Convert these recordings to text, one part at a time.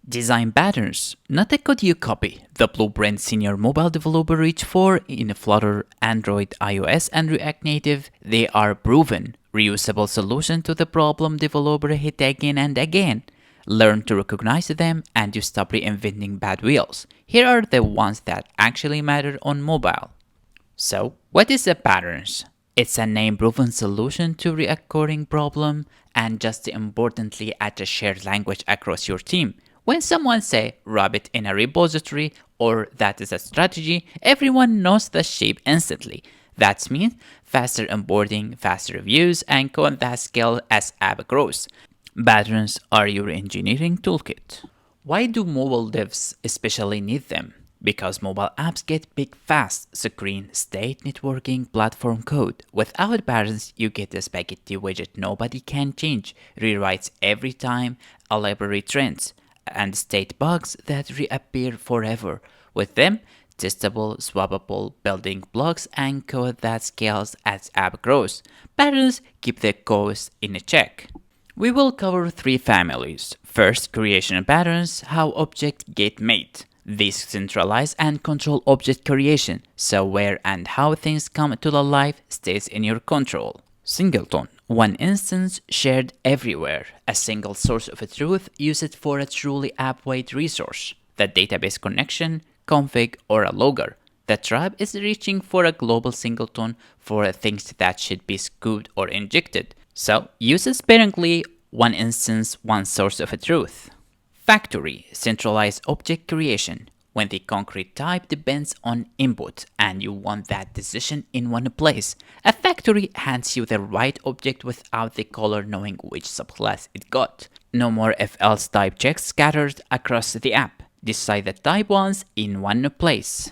Design patterns, not the code you copy. The blueprint senior mobile developer reach for in Flutter, Android, iOS, and React Native, they are proven, reusable solution to the problem developer hit again and again. Learn to recognize them and you stop reinventing bad wheels. Here are the ones that actually matter on mobile. So, what is a patterns? It's a name-proven solution to React coding problem and just importantly at a shared language across your team. When someone say wrap it in a repository or that is a strategy, everyone knows the shape instantly. That means faster onboarding, faster reviews, and code that scale as app grows. Patterns are your engineering toolkit. Why do mobile devs especially need them? Because mobile apps get big fast, screen, state, networking, platform code. Without patterns, you get a spaghetti widget nobody can change, rewrites every time, a library trends, and state bugs that reappear forever. With them, testable, swappable building blocks and code that scales as app grows. Patterns keep the cost in check. We will cover three families. First, creation patterns, how objects get made. These centralize and control object creation, so where and how things come to life stays in your control. Singleton, one instance shared everywhere, a single source of truth used for a truly app-wide resource, the database connection, config, or a logger. The tribe is reaching for a global singleton for things that should be scooped or injected, so use sparingly, one instance, one source of truth. Factory, centralized object creation, when the concrete type depends on input and you want that decision in one place. A factory hands you the right object without the caller knowing which subclass it got. No more if-else type checks scattered across the app. Decide the type once in one place.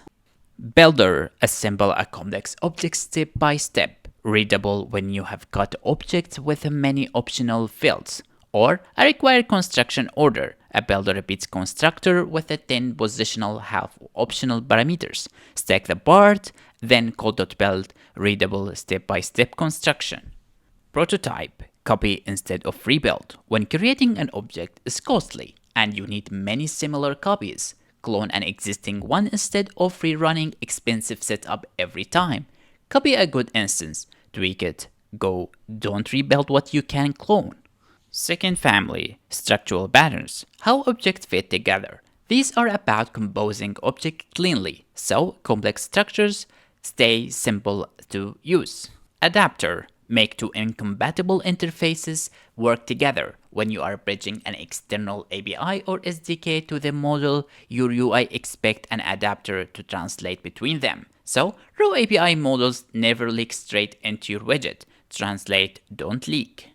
Builder, assemble a complex object step by step. Readable when you have got objects with many optional fields. Or a required construction order. A builder repeats constructor with a 10 positional half optional parameters. Stack the part, then code.build, readable step-by-step construction. Prototype, copy instead of rebuild. When creating an object is costly and you need many similar copies, clone an existing one instead of rerunning expensive setup every time. Copy a good instance, tweak it, go, don't rebuild what you can clone. Second family, structural patterns, how objects fit together. These are about composing objects cleanly, so complex structures stay simple to use. Adapter, make two incompatible interfaces work together. When you are bridging an external API or SDK to the model, your UI expect an adapter to translate between them. So, raw API models never leak straight into your widget. Translate, don't leak.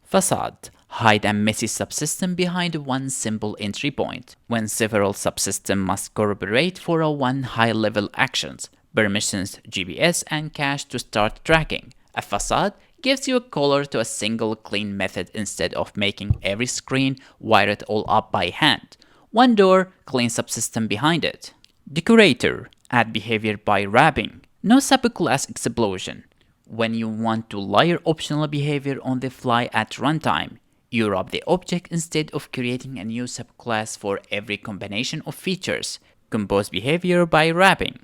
Facade, hide a messy subsystem behind one simple entry point, when several subsystems must cooperate for one high-level actions, permissions, GPS, and cache to start tracking. A facade gives you a color to a single clean method instead of making every screen wire it all up by hand. One door, clean subsystem behind it. Decorator, add behavior by wrapping. No subclass explosion. When you want to layer optional behavior on the fly at runtime, you wrap the object instead of creating a new subclass for every combination of features. Compose behavior by wrapping.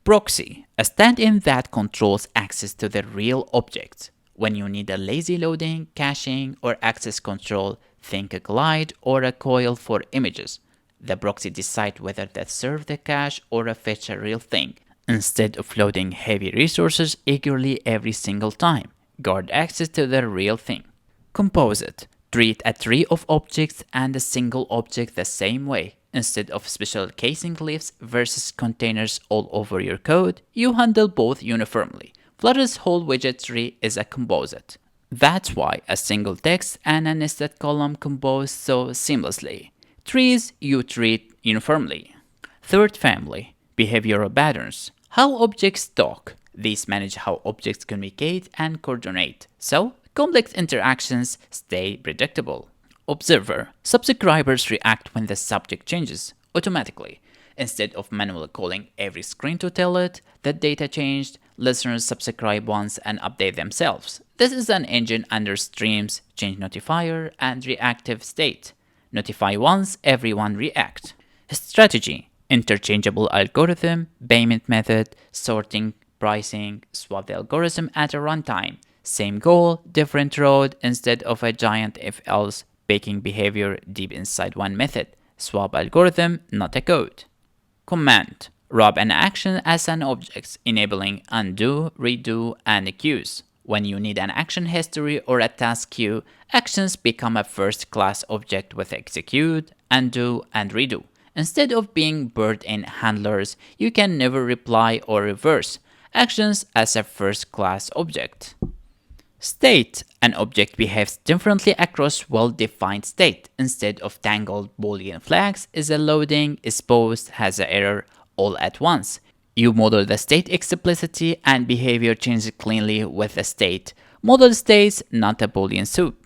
Proxy, a stand-in that controls access to the real object. When you need a lazy loading, caching, or access control, think a glide or a coil for images. The proxy decides whether to serve the cache or fetch a real thing, instead of loading heavy resources eagerly every single time. Guard access to the real thing. Composite, treat a tree of objects and a single object the same way. Instead of special casing cliffs versus containers all over your code, you handle both uniformly. Flutter's whole widget tree is a composite. That's why a single text and a nested column compose so seamlessly. Trees you treat uniformly. Third family, behavioral patterns. How objects talk. These manage how objects communicate and coordinate, so complex interactions stay predictable. Observer. Subscribers react when the subject changes automatically. Instead of manually calling every screen to tell it that data changed, listeners subscribe once and update themselves. This is an engine under streams, change notifier, and reactive state. Notify once, everyone react. Strategy: interchangeable algorithm, payment method, sorting, pricing, swap the algorithm at a runtime. Same goal, different road instead of a giant if-else baking behavior deep inside one method. Swap algorithm, not a code. Command: wrap an action as an object, enabling undo, redo, and queues. When you need an action history or a task queue, actions become a first-class object with execute, undo, and redo. Instead of being built-in handlers, you can never reply or reverse actions as a first-class object. State: an object behaves differently across well-defined state. Instead of tangled Boolean flags, is a loading, is paused, has an error, all at once. You model the state explicitly and behavior changes cleanly with the state. Model states, not a Boolean soup.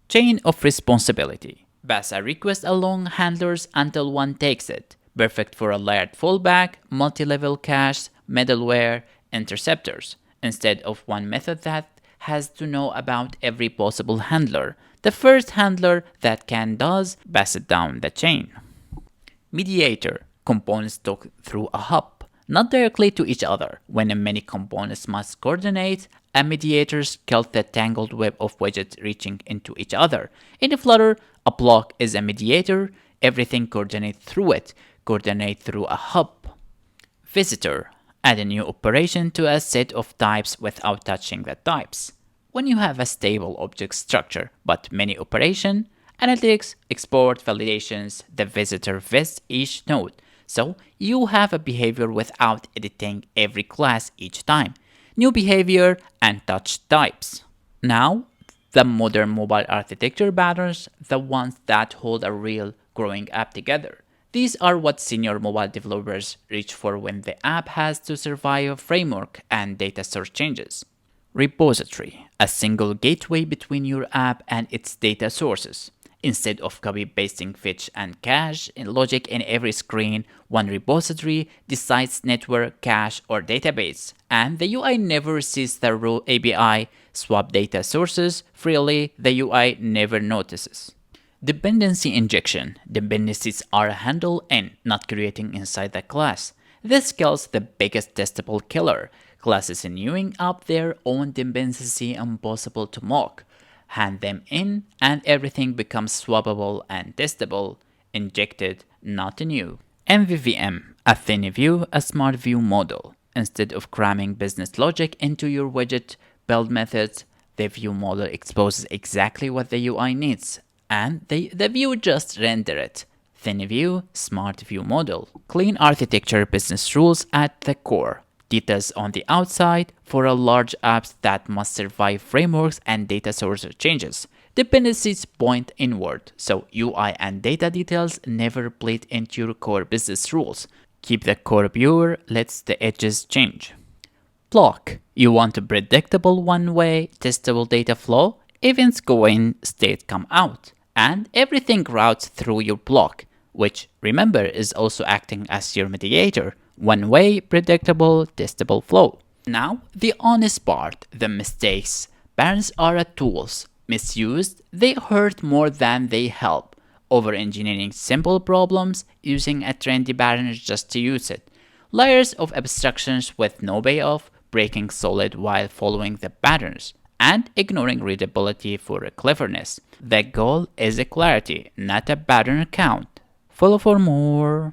Chain of responsibility: pass a request along handlers until one takes it. Perfect for a layered fallback, multi-level cache, middleware, interceptors. Instead of one method that has to know about every possible handler, the first handler that can does pass it down the chain. Mediator: components talk through a hub, not directly to each other. When many components must coordinate, a mediator kills the tangled web of widgets reaching into each other. In Flutter, a block is a mediator. Everything coordinates through it, coordinate through a hub. Visitor: add a new operation to a set of types without touching the types. When you have a stable object structure but many operations, analytics, export, validations, the visitor visits each node. So you have a behavior without editing every class each time. New behavior and touch types. Now, the modern mobile architecture patterns, the ones that hold a real growing app together. These are what senior mobile developers reach for when the app has to survive framework and data source changes. Repository: a single gateway between your app and its data sources. Instead of copy-pasting fetch and cache in logic in every screen, one repository decides network, cache, or database, and the UI never sees the raw API. Swap data sources freely, the UI never notices. Dependency injection: dependencies are handled in, not creating inside the class. This kills the biggest testable killer. Classes renewing up their own dependency impossible to mock. Hand them in, and everything becomes swappable and testable. Injected, not new. MVVM: a thin view, a smart view model. Instead of cramming business logic into your widget build methods, the view model exposes exactly what the UI needs, and the view just render it. Thin view, smart view model. Clean architecture business rules at the core. Details on the outside for a large apps that must survive frameworks and data source changes. Dependencies point inward, so UI and data details never bleed into your core business rules. Keep the core pure, lets the edges change. Block: you want a predictable one-way, testable data flow. Events go in, state come out, and everything routes through your block, which, remember, is also acting as your mediator. One-way, predictable, testable flow. Now, the honest part, the mistakes. Patterns are tools. Misused, they hurt more than they help. Over-engineering simple problems, using a trendy pattern just to use it. Layers of abstractions with no payoff, breaking solid while following the patterns, and ignoring readability for cleverness. The goal is a clarity, not a pattern count. Follow for more.